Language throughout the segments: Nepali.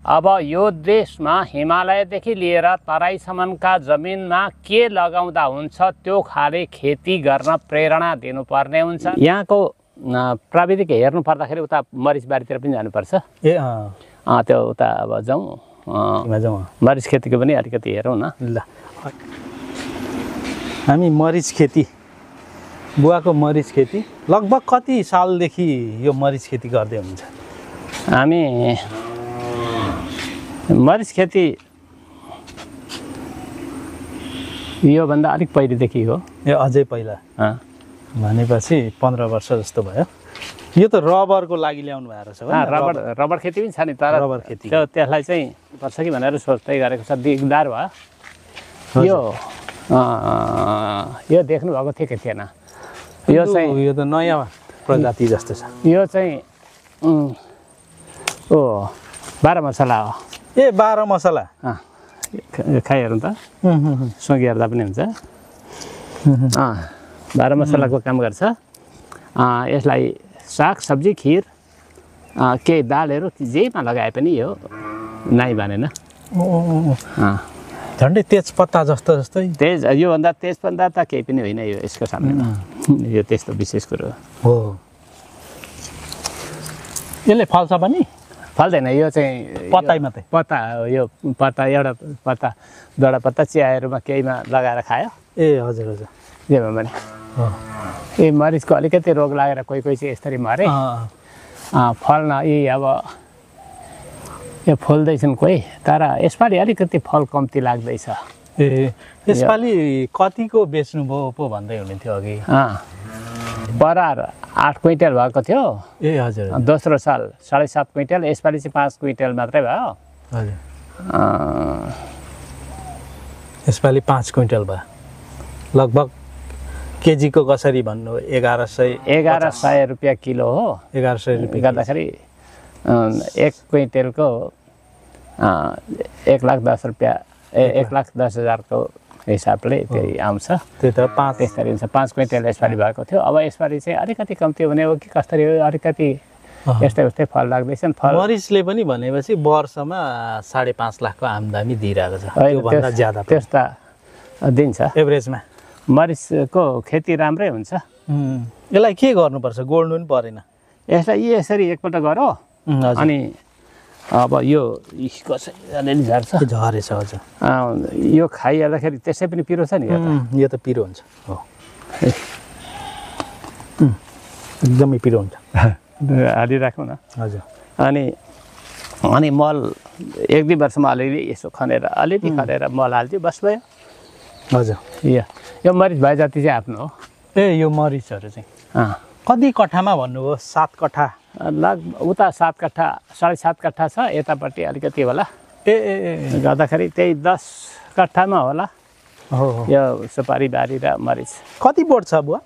अब यो देशमा हिमालयदेखि लिएर तराईसम्मका जमिनमा के लगाउँदा हुन्छ त्यो खाले खेती गर्न प्रेरणा दिनुपर्ने हुन्छ। यहाँको प्राविधिक हेर्नु पर्दाखेरि उता मरिचबारीतिर पनि जानुपर्छ। त्यो उता अब जाउँ मरिच खेतीको पनि अलिकति हेरौँ न। ल हामी मरिच खेती, बुवाको मरिच खेती लगभग कति सालदेखि यो मरिच खेती गर्दै हुनुहुन्छ? हामी मरिच खेती योभन्दा अलिक पहिलेदेखि हो। ए अझै पहिला भनेपछि 15 वर्ष जस्तो भयो। यो त रबरको लागि ल्याउनु भएको रहेछ। रबर खेती पनि छ नि, तर रबर खेती त्यसलाई चाहिँ पर्छ कि भनेर सोच्दै गरेको छ। दिगदार भयो। यो देख्नु भएको थियो कि थिएन? यो चाहिँ यो त नयाँ प्रजाति जस्तो छ। यो चाहिँ 12 मसला हो। ए 12 मसला खाइहेरौँ त, सँगै हेर्दा पनि हुन्छ। 12 मसलाको काम गर्छ। यसलाई साग सब्जी खिर केही दालहरू जेमा लगाए पनि यो नाइ भनेन। झन्डै तेजपत्ता जस्तै। योभन्दा तेजपत्ता त केही पनि होइन यो यसको सामनेमा। यो त्यस्तो विशेष कुरो हो। यसले फल्छ पनि? फल्दैन, यो चाहिँ पत्तै मात्रै। पत्ता यो पत्ता एउटा पत्ता दुईवटा पत्ता चियाहरूमा केहीमा लगाएर खायो। ए हजुर हजुर। जेमा भने ए मरिचको अलिकति रोग लागेर कोही चाहिँ यसरी मरे। फल्न यी अब यो फुल्दैछन् कोही, तर यसपालि अलिकति फल कम्ती लाग्दैछ। ए यसपालि कतिको बेच्नुभयो पो भन्दै हुनुहुन्थ्यो अघि? बरार 8 क्विन्टल भएको थियो। ए हजुर। दोस्रो साल 7.5 क्विन्टल, यसपालि चाहिँ 5 क्विन्टल मात्रै भयो। हजुर। यसपालि 5 क्विन्टल भयो। लगभग केजीको कसरी भन्नु? 1100 रुपियाँ किलो हो। 1100 रुपियाँ गर्दाखेरि 1 क्विन्टलको 1,10,000को हिसाबले त्यही आउँछ। त्यही त 5 त्यसरी हुन्छ। 5 क्विन्टल यसपालि भएको थियो। अब यसपालि चाहिँ अलिकति कम्ती हुने हो कि कसरी हो, अलिकति यस्तै फल लाग्दैछन्। मरिचले पनि भनेपछि वर्षमा 5.5 लाखको आम्दानी दिइरहेको छ। त्योभन्दा ज्यादा त्यस्ता दिन्छ एभरेजमा। मरिचको खेती राम्रै हुन्छ। यसलाई के गर्नुपर्छ? गोड्नु पनि परेन? यसलाई यसरी एकपल्ट गरौँ अनि अब यो कसरी अलिअलि झर्छ। झरेछ हजुर। यो खाइहाल्दाखेरि त्यसै पनि पिरो छ नि। यो त पिरो हुन्छ। हो एकदमै पिरो हुन्छ। हालिराखौँ न। हजुर। अनि मल 1-2 वर्षमा अलिअलि यसो खनेर मल हाल्थ्यो, बस भयो। हजुर। यो मरिच भए जति चाहिँ आफ्नो हो। ए यो मरिचहरू चाहिँ कति कट्ठामा भन्नुभयो? 7 कट्ठा उता 7 कट्ठा 7.5 कट्ठा छ, यतापट्टि अलिकति होला। ए गर्दाखेरि त्यही 10 कट्ठामा होला। हो यो सुपारी बारी र मरिच। कति बोट छ बुवा?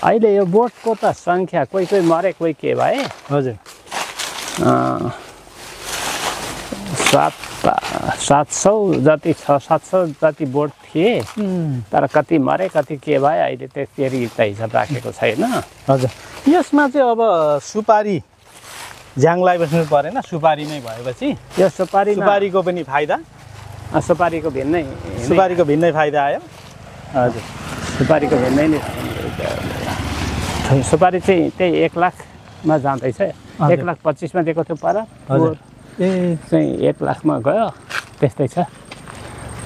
अहिले यो बोटको त सङ्ख्या कोही मरे कोही के भए। हजुर। 700 जति 600-700 जति बोट थिए, तर कति मरे कति के भयो अहिले त्यसरी त हिसाब राखेको छैन। हजुर। यसमा चाहिँ अब सुपारी ज्याङलाई बस्नु परेन? सुपारीमै भएपछि यो सुपारीको पनि फाइदा? सुपारीको भिन्नै फाइदा आयो। हजुर। सुपारीको भिन्नै नै। सुपारी चाहिँ त्यही 1 लाखमा जाँदैछ। 1,25,000मा दिएको थियो पर। चाहिँ 1 लाखमा गयो। त्यस्तै छ।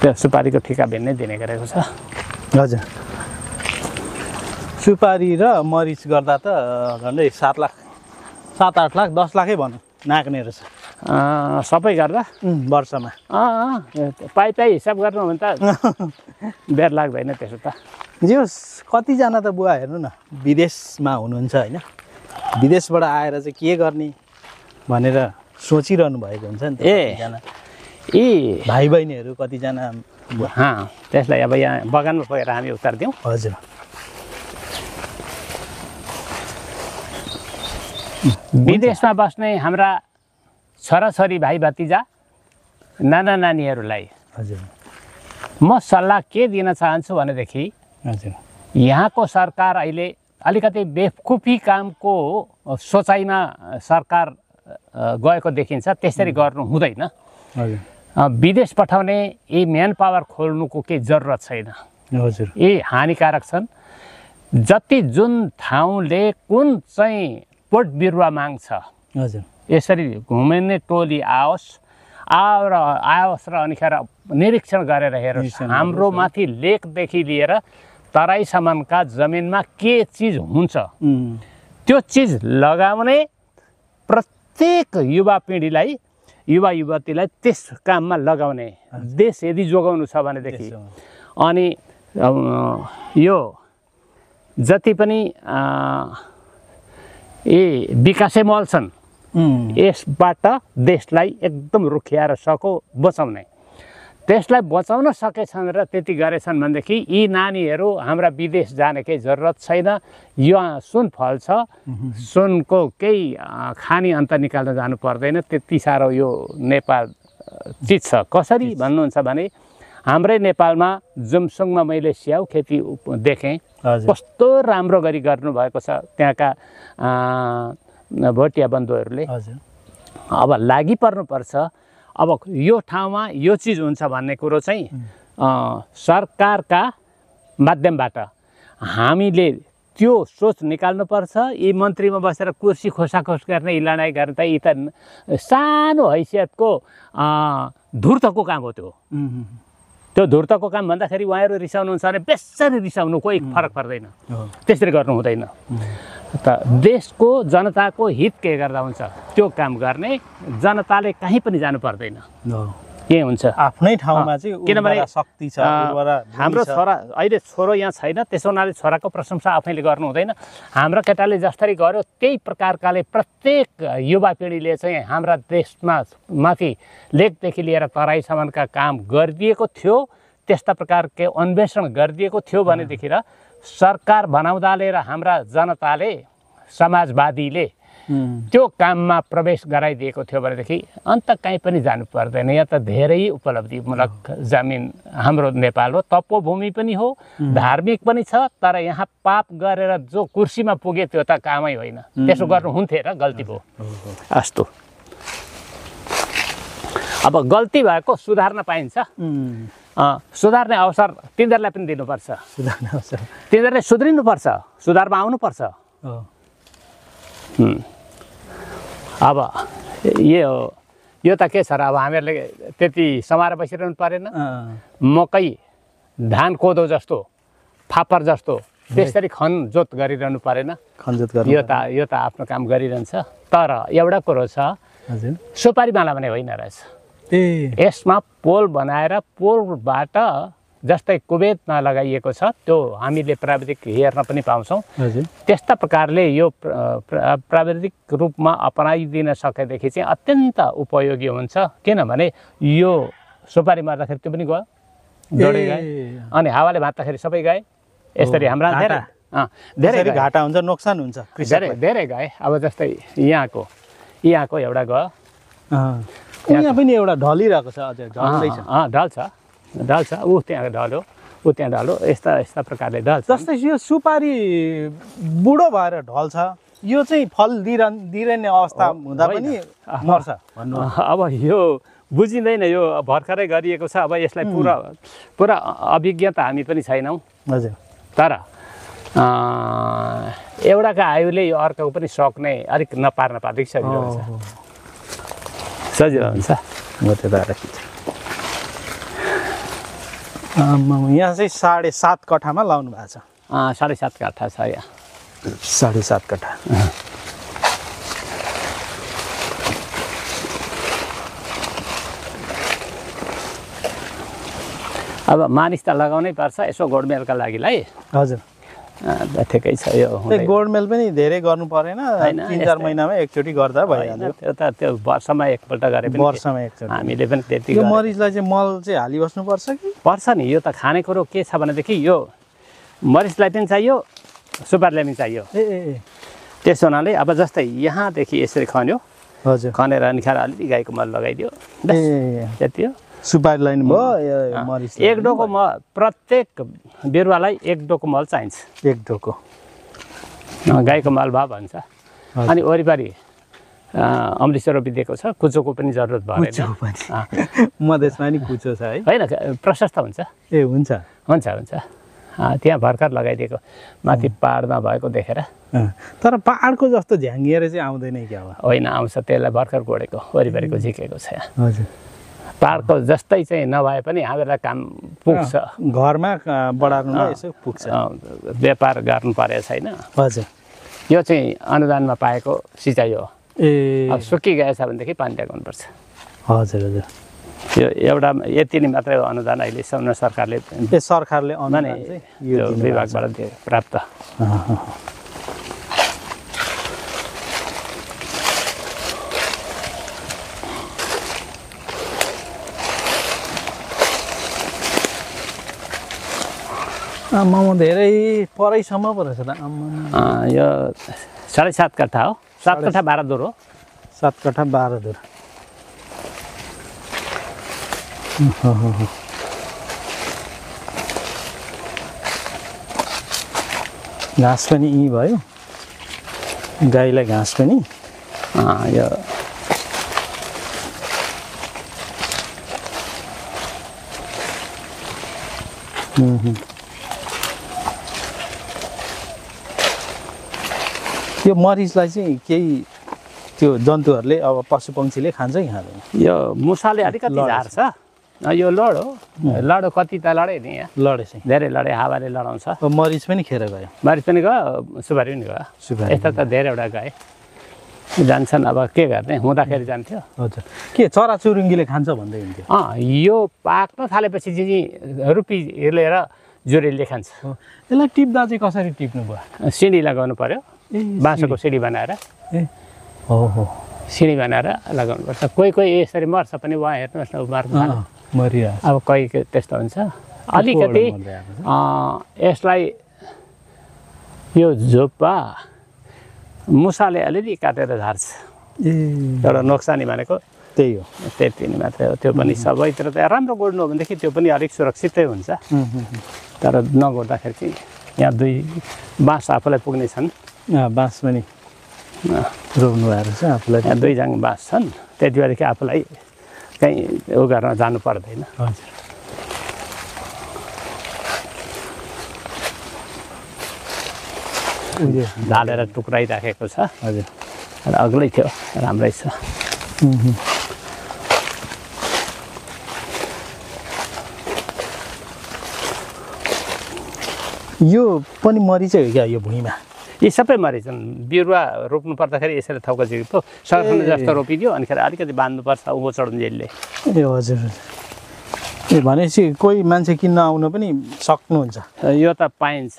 त्यो सुपारीको ठिका भिन्नै दिने गरेको छ। हजुर। सुपारी र मरिच गर्दा त झन्डै 7 लाख 7-8 लाख 10 लाखै भनौँ नाग्ने रहेछ सबै गर्दा वर्षमा। पाइ हिसाब गर्नु भने त बेर लाग्दैन त्यसो त। जोस् कतिजना त बुवा हेर्नु न विदेशमा हुनुहुन्छ होइन, विदेशबाट आएर चाहिँ के गर्ने भनेर सोचिरहनु भएको हुन्छ नि त। यी भाइ बहिनीहरू कतिजना त्यसलाई अब यहाँ बगानमा पुगेर हामी उत्तर दिउँ। हजुर। विदेशमा बस्ने हाम्रा छोराछोरी भाइ भतिजा नाना नानीहरूलाई हजुर म सल्लाह के दिन चाहन्छु भनेदेखि हजुर यहाँको सरकार अहिले अलिकति बेवकुफी कामको सोचाइमा सरकार गएको देखिन्छ। त्यसरी गर्नु हुँदैन। हजुर विदेश पठाउने यी म्यान पावर खोल्नुको केही जरुरत छैन। हजुर यी हानिकारक छन्। जति जुन ठाउँले कुन चाहिँ बोट बिरुवा माग्छ हजुर यसरी घुम्ने टोली आओस् र अनिखेर निरीक्षण गरेर हेरोस् हाम्रो माथि लेकदेखि लिएर तराईसम्मका जमिनमा के चिज हुन्छ त्यो चिज लगाउने प्रत्येक युवा पिँढीलाई युवा युवतीलाई त्यस काममा लगाउने देश यदि जोगाउनु छ भनेदेखि अनि यो जति पनि विकासे मल छन् यसबाट देशलाई एकदम रुखिएर सको बचाउने त्यसलाई बचाउन सकेछन् र त्यति गरेछन् भनेदेखि यी नानीहरू हाम्रा विदेश जाने केही जरुरत छैन। यहाँ सुन फल्छ, सुनको केही खानी अन्त निकाल्न जानु पर्दैन। त्यति साह्रो यो नेपाल चिज छ। कसरी भन्नुहुन्छ भने हाम्रै नेपालमा जुमसुङमा मैले स्याउ खेती देखेँ, कस्तो राम्रो गरी गर्नुभएको छ त्यहाँका भोटिया बन्धुहरूले। अब लागि पर्नुपर्छ। अब यो ठाउँमा यो चिज हुन्छ भन्ने कुरो चाहिँ सरकारका माध्यमबाट हामीले त्यो सोच निकाल्नुपर्छ। यी मन्त्रीमा बसेर कुर्सी खोसाखोस गर्ने लडाइँ गर्ने त यी त सानो हैसियतको धूर्तको काम हो। त्यो धूर्तको काम भन्दाखेरि उहाँहरू रिसाउनुहुन्छ भने बेसरी रिसाउनु कोही फरक पर्दैन। त्यसरी गर्नु हुँदैन। त देशको जनताको हित के गर्दा हुन्छ त्यो काम गर्ने। जनताले कहीँ पनि जानु पर्दैन। के हुन्छ आफ्नै ठाउँमा चाहिँ किनभने शक्ति छ। हाम्रो छोरा अहिले छोरो यहाँ छैन, त्यसो हुनाले छोराको प्रशंसा आफैले गर्नु हुँदैन। हाम्रो केटाले जसरी गर्यो त्यही प्रकारकाले प्रत्येक युवा पिँढीले चाहिँ हाम्रा देशमा माथि लेकदेखि लिएर तराईसम्मका काम गरिदिएको थियो। त्यस्ता प्रकारको अन्वेषण गरिदिएको थियो भनेदेखि र सरकार बनाउँदाले र हाम्रा जनताले समाजवादीले त्यो काममा प्रवेश गराइदिएको थियो भनेदेखि अन्त कहीँ पनि जानु पर्दैन। यहाँ त धेरै उपलब्धिमूलक जमिन हाम्रो नेपाल हो। तपोभूमि पनि हो, धार्मिक पनि छ। तर यहाँ पाप गरेर जो कुर्सीमा पुगे त्यो त कामै होइन। त्यसो गर्नु हुन्थ्यो र गल्ती भयो। अस्तु, अब गल्ती भएको सुधार्न पाइन्छ। सुधार्ने अवसर तिनीहरूलाई पनि दिनुपर्छ। तिनीहरूले सुध्रिनुपर्छ, सुधारमा आउनुपर्छ। अब यो त के छ र अब हामीहरूले त्यति समाएर बसिरहनु परेन। मकै धान कोदो जस्तो फापर जस्तो त्यसरी खनजोत गरिरहनु परेन। यो त आफ्नो काम गरिरहन्छ। तर एउटा कुरो छ, सुपारीमाला भने होइन रहेछ। यसमा पोल बनाएर पोलबाट जस्तै कुबेत नलगाइएको छ त्यो हामीले प्राविधिक हेर्न पनि पाउँछौँ। त्यस्ता प्रकारले यो प्राविधिक रूपमा अपनाइदिन सकेदेखि चाहिँ अत्यन्त उपयोगी हुन्छ। किनभने यो सुपारी मार्दाखेरि त्यो पनि गयो, डढेर गए, अनि हावाले भाँच्दाखेरि सबै गए। यसरी हाम्रा धेरै घाटा हुन्छ, नोक्सान हुन्छ, धेरै गए। अब जस्तै यहाँको एउटा गयो, यहाँ पनि एउटा ढलिरहेको छ, अझै ढल्दैछ। ढल्छ, ऊ त्यहाँ ढल्यो, ऊ त्यहाँ ढल्यो, यस्ता प्रकारले ढल्छ। जस्तै यो सुपारी बुढो भएर ढल्छ, यो चाहिँ फल दिइरहने अवस्था हुँदा पनि मर्छ भन्नु। अब यो बुझिँदैन, यो भर्खरै गरिएको छ। अब यसलाई पुरा अभिज्ञता हामी पनि छैनौँ। हजुर, तर एउटाको आयुले यो अर्काको पनि सक्ने अलिक नपार्न पार्दै सजिलो हुन्छ। सजिलो हुन्छ। यहाँ चाहिँ 7.5 कठामा लाउनु भएको छ। 7.5 कठा छ यहाँ। 7.5 कठा। अब मानिस त लगाउनै पर्छ यसो गोडमेलका लागिलाई। हजुर, ठिकै छ। यो गोडमेल पनि धेरै गर्नु परेन, 3-4 महिनामा एकचोटि गर्दा भइहाल्यो। त्यो वर्षमा एकपल्ट गरे पनि वर्षमा एकचोटि हामीले पनि त्यति। यो मरिचलाई चाहिँ मल चाहिँ हालिबस्नुपर्छ कि? पर्छ नि। यो त खाने कुरो के छ भनेदेखि यो मरिचलाई पनि चाहियो, सुपारीलाई पनि चाहियो। त्यसो हुनाले अब जस्तै यहाँदेखि यसरी खन्यो, हजुर, खनेर अनि खाएर अलिकति गाईको मल लगाइदियो, त्यति हो। सुपारीलाई भयो, मरिच एक डोको मल, प्रत्येक बिरुवालाई एक डोको मल चाहिन्छ। एक डोको गाईको मल भयो भन्छ। अनि वरिपरि अमृतसर रोपिदिएको छ, कुचोको पनि जरुरत भएन। मधेसमा नि कुचो छ है? होइन, प्रशस्त हुन्छ। ए हुन्छ हुन्छ हुन्छ, त्यहाँ भर्खर लगाइदिएको, माथि पाहाडमा भएको देखेर। तर पाहाडको जस्तो झ्याङ्गिएर चाहिँ आउँदैन क्या? होइन, आउँछ, त्यसलाई भर्खर गोडेको, वरिपरिको झिकेको छ। हजुर, पाहाडको जस्तै चाहिँ नभए पनि हामीलाई काम पुग्छ, घरमा बढार्नुलाई यसो पुग्छ, व्यापार गर्नु परेको छैन। हजुर, यो चाहिँ अनुदानमा पाएको सिँचाइ हो। ए अब सुकिगएछ भनेदेखि पानी ल्याउनुपर्छ। हजुर हजुर, यो एउटा यति नै मात्रै हो अनुदान अहिलेसम्म सरकारले अनुदान यो विभागबाट प्राप्त। आम्मामा धेरै परैसम्म पो रहेछ त। यो 7.5 कट्ठा हो, 7 कट्ठा 12 दुर हो। 7 कट्ठा 12 दुर। घाँस पनि यहीँ भयो, गाईलाई घाँस पनि यो यो मरिचलाई चाहिँ केही त्यो जन्तुहरूले अब पशुपक्षीले खान्छ कि खाँदैन? यो मुसाले अलिकति झार्छ। यो लड हो, लड कति त लडे नि, यहाँ लडे चाहिँ धेरै लडे, हावाले लडाउँछ। मरिच पनि खेर गयो, मरिच पनि गयो, सुपारी पनि गयो। यस्ता त धेरैवटा गए, जान्छन्। अब के गर्ने, हुँदाखेरि जान्थ्यो। हजुर, के चराचुरुङ्गीले खान्छ भन्दै हुन्थ्यो? यो पाक्न थालेपछि चाहिँ रुपी लिएर जुरेलीले खान्छ। यसलाई टिप्दा चाहिँ कसरी टिप्नु भयो? सिँढी लगाउनु पर्यो, बाँसको सिँढी बनाएर। हो, सिँढी बनाएर लगाउनुपर्छ। कोही कोही यसरी मर्छ पनि, उहाँ हेर्नुहोस् न, मरिरहेछ। अब कोही त्यस्तो हुन्छ। अलिकति यसलाई यो झोपा मुसाले अलिअलि काटेर झार्छ। एउटा नोक्सानी भनेको त्यही हो, त्यति नै मात्रै हो। त्यो पनि सबैतिर त राम्रो गोड्नु हो भनेदेखि त्यो पनि अलिक सुरक्षितै हुन्छ। तर नगोड्दाखेरि चाहिँ यहाँ 2 बाँस आफूलाई पुग्ने छन्। बाँस पनि रोप्नु भएको छ आफूलाई? यहाँ 2 जाङ बाँस छन्, त्यति भएदेखि आफूलाई कहीँ उ गर्न जानु पर्दैन। हजुर, ढालेर टुक्राइराखेको छ। हजुर, अग्लै थियो, राम्रै छ। यो पनि मरिचै हो क्या? यो भुइँमा यी सबै मरिचन्। बिरुवा रोप्नु पर्दाखेरि यसरी थौका झिक्यो, सरखण्ड जस्तो रोपिदियो, अनि अलिकति बाँध्नुपर्छ उँभो चढुन्जेलले। ए हजुर, ए भनेपछि कोही मान्छे किन्न आउन पनि सक्नुहुन्छ? यो त पाइन्छ,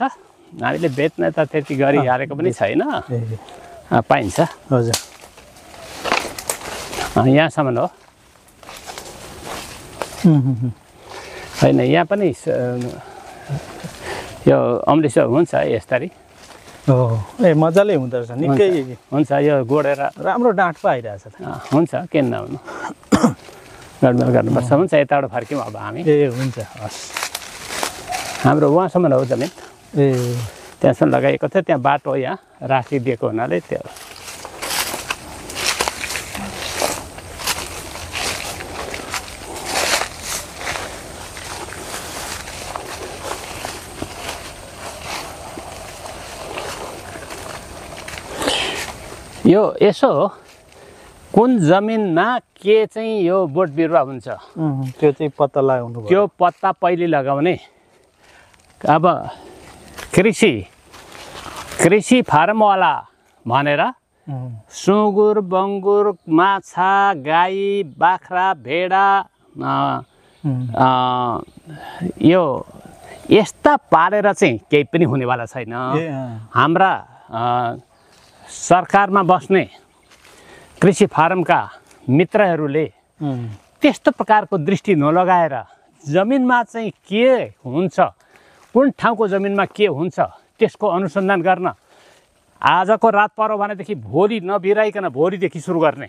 हामीले बेच्न त त्यति गरिहालेको पनि छैन, पाइन्छ। हजुर, यहाँसम्म हो। होइन, यहाँ पनि यो अमृतसर हुन्छ यसरी। ए मजाले हुँदो रहेछ, निकै हुन्छ। यो गोडेर राम्रो डाँठ पो आइरहेछ। हुन्छ, किन नहुनु, गडबड गर्नुपर्छ। हुन्छ, यताबाट फर्क्यौँ अब हामी। ए हुन्छ, हस्। हाम्रो उहाँसम्म हो जमिन, ए त्यहाँसम्म लगाइएको थियो। त्यहाँ बाटो यहाँ राखिदिएको हुनाले त्यो यो यसो हो, कुन जमिनमा के चाहिँ यो बोट बिरुवा हुन्छ त्यो चाहिँ पत्ता लगाउनु पर्यो। त्यो पत्ता पहिले लगाउने। अब कृषि फार्मवाला भनेर सुँगुर, बङ्गुर, माछा, गाई, बाख्रा, भेडा यो यस्ता पालेर चाहिँ केही पनि हुनेवाला छैन। हाम्रा सरकारमा बस्ने कृषि फार्मका मित्रहरूले त्यस्तो प्रकारको दृष्टि नलगाएर जमिनमा चाहिँ के हुन्छ, कुन ठाउँको जमिनमा के हुन्छ त्यसको अनुसन्धान गर्न आजको रात पर्यो भनेदेखि भोलि नबिराइकन भोलिदेखि सुरु गर्ने।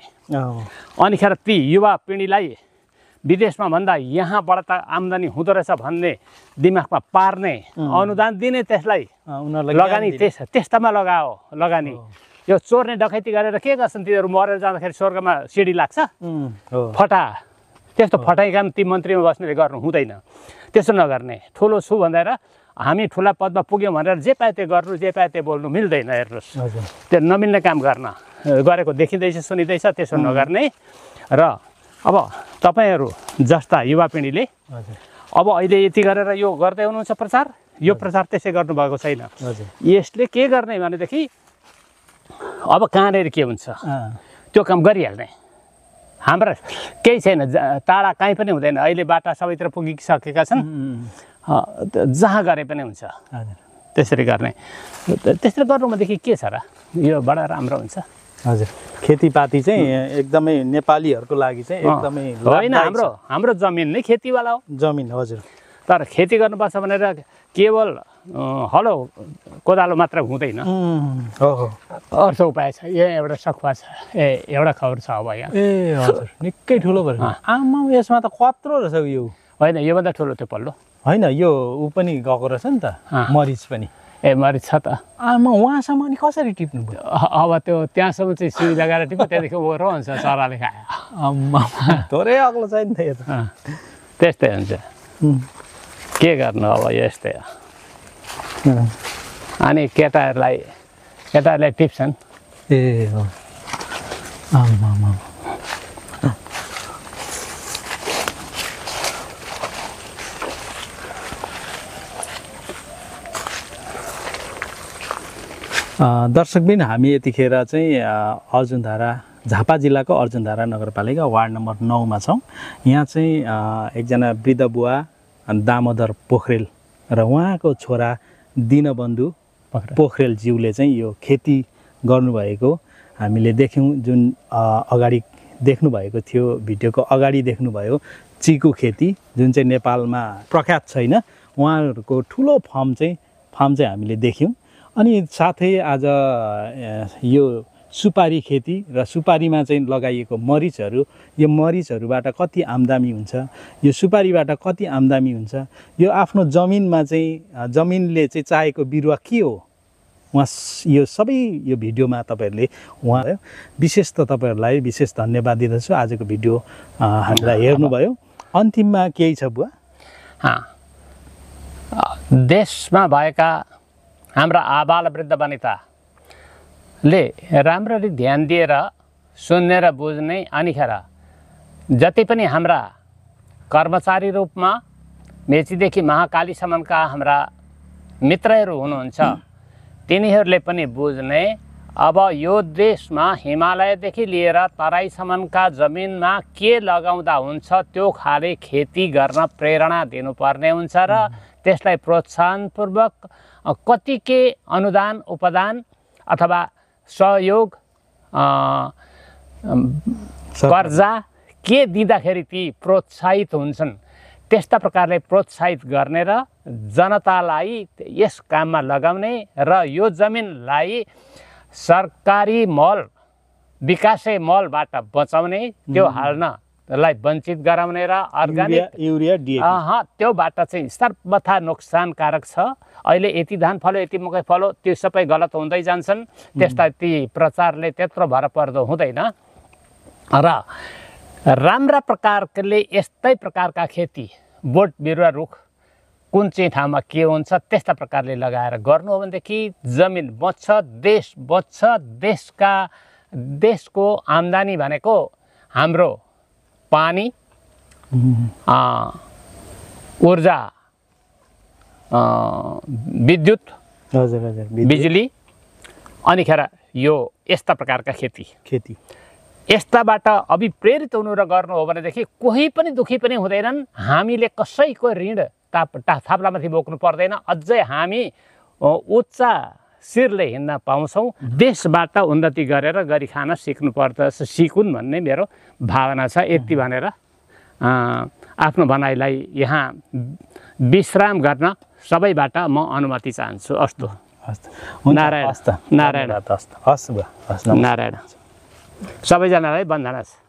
अनिखेर ती युवा पिँढीलाई विदेशमा भन्दा यहाँबाट त आम्दानी हुँदो रहेछ भन्ने दिमागमा पार्ने, अनुदान दिने, त्यसलाई लगानी त्यस्तामा लगानी यो चोर्ने डकैती गरेर के गर्छन् तिनीहरू मरेर जाँदाखेरि स्वर्गमा सिडी लाग्छ फटा त्यस्तो फटाइ काम ती मन्त्रीमा बस्नेले गर्नु हुँदैन त्यसो नगर्ने ठुलो छु भनेर हामी ठुला पदमा पुग्यौँ भनेर जे पाए त्यो गर्नु जे पाए त्यो बोल्नु मिल्दैन हेर्नुहोस् त्यो नमिल्ने काम गर्न गरेको देखिँदैछ सुनिँदैछ त्यसो नगर्ने र अब तपाईँहरू जस्ता युवा पिँढीले अब अहिले यति गरेर यो गर्दै हुनुहुन्छ प्रचार यो प्रचार त्यसै गर्नुभएको छैन यसले के गर्ने भनेदेखि अब कहाँनिर के हुन्छ त्यो काम गरिहाल्ने हाम्रा केही छैन टाढा कहीँ पनि हुँदैन अहिले बाटा सबैतिर पुगिसकेका छन् जहाँ गरे पनि हुन्छ त्यसरी गर्ने त्यसरी गर्नुमादेखि के छ र यो बडा राम्रो हुन्छ हजुर खेतीपाती चाहिँ एकदमै नेपालीहरूको लागि चाहिँ एकदमै होइन हाम्रो जमिन नै खेतीवाला हो जमिन हजुर तर खेती गर्नुपर्छ भनेर केवल हलो कोदालो मात्र हुँदैन अर्थ उपाय छ एउटा सखुवा छ एउटा खबर छ अब यहाँ हजुर निकै ठुलो भयो आमा यसमा त कत्रो रहेछ यो होइन योभन्दा ठुलो त्यो पल्लो होइन यो ऊ पनि गएको रहेछ नि त मरिच पनि मरिच छ त आमा उहाँसम्म अनि कसरी टिप्नु भयो अब त्यो त्यहाँसम्म चाहिँ सिमी लगाएर टिप्यो त्यहाँदेखि रहन्छ चराले खायो आम्मा थोरै अग्लो छ नि त यो त त्यस्तै हुन्छ के गर्नु अब यस्तै अनि केटाहरूलाई टिप्छन् ए हो आम्मा दर्शकबिन हामी यतिखेर चाहिँ अर्जुनधारा झापा जिल्लाको अर्जुनधारा नगरपालिका वार्ड नम्बर 9 मा छौँ। यहाँ चाहिँ एकजना वृद्ध बुवा दामोदर पोखरेल र उहाँको छोरा दीनबन्धु पोखरेलज्यूले चाहिँ यो खेती गर्नुभएको हामीले देख्यौँ। जुन अगाडि देख्नुभएको थियो भिडियोको अगाडि देख्नुभयो चिकु खेती जुन चाहिँ नेपालमा प्रख्यात छैन, उहाँहरूको ठुलो फार्म चाहिँ हामीले देख्यौँ। अनि साथै आज यो सुपारी खेती र सुपारीमा चाहिँ लगाइएको मरिचहरू, यो मरिचहरूबाट कति आम्दानी हुन्छ, यो सुपारीबाट कति आम्दानी हुन्छ, यो आफ्नो जमिनमा चाहिँ जमिनले चाहिँ चाहेको बिरुवा के हो, उहाँ यो सबै यो भिडियोमा तपाईँहरूले उहाँ विशेष त तपाईँहरूलाई विशेष धन्यवाद दिँदछु आजको भिडियो हामीलाई हेर्नुभयो। अन्तिममा केही छ बुवा? देशमा भएका हाम्रा आबाल वृद्ध वनिताले राम्ररी ध्यान दिएर सुन्ने र बुझ्ने, अनिखेर जति पनि हाम्रा कर्मचारी रूपमा मेचीदेखि महाकालीसम्मका हाम्रा मित्रहरू हुनुहुन्छ तिनीहरूले पनि बुझ्ने। अब यो देशमा हिमालयदेखि लिएर तराईसम्मका जमिनमा के लगाउँदा हुन्छ त्यो खाले खेती गर्न प्रेरणा दिनुपर्ने हुन्छ र त्यसलाई प्रोत्साहनपूर्वक कति के अनुदान उपदान अथवा सहयोग कर्जा के दिँदाखेरि ती प्रोत्साहित हुन्छन् त्यस्ता प्रकारले प्रोत्साहित गर्ने र जनतालाई यस काममा लगाउने र यो जमिनलाई सरकारी मल विकासे मलबाट बचाउने, त्यो हाल्नलाई वञ्चित गराउने र अर्गानिक युरिया त्योबाट चाहिँ सर्वथा नोक्सानकारक छ। अहिले यति धान फल्यो यति मकै फल्यो त्यो सबै गलत हुँदै जान्छन्। त्यस्ता ती प्रचारले त्यत्रो भर पर्दो हुँदैन र राम्रा प्रकारले यस्तै प्रकारका खेती बोट बिरुवा रुख कुन चाहिँ ठाउँमा के हुन्छ त्यस्ता प्रकारले लगाएर गर्नु हो भनेदेखि जमिन बच्छ, देश बच्छ। देशको आम्दानी भनेको हाम्रो पानी, ऊर्जा, विद्युत, बिजुली, अनिखेर यो यस्ता प्रकारका खेती यस्ताबाट अभिप्रेरित हुनु र गर्नु हो भनेदेखि कोही पनि दुखी पनि हुँदैनन्। हामीले कसैको ऋण थाप्लामाथि बोक्नु पर्दैन। अझै हामी उच्च शिरले हिँड्न पाउँछौँ। देशबाट उन्नति गरेर गरी खान सिकुन् भन्ने मेरो भावना छ। यति भनेर आफ्नो भनाइलाई यहाँ विश्राम गर्न सबैबाट म अनुमति चाहन्छु। अस्तु, नारायण नारायण नारायण। सबैजनालाई वन्दना छ।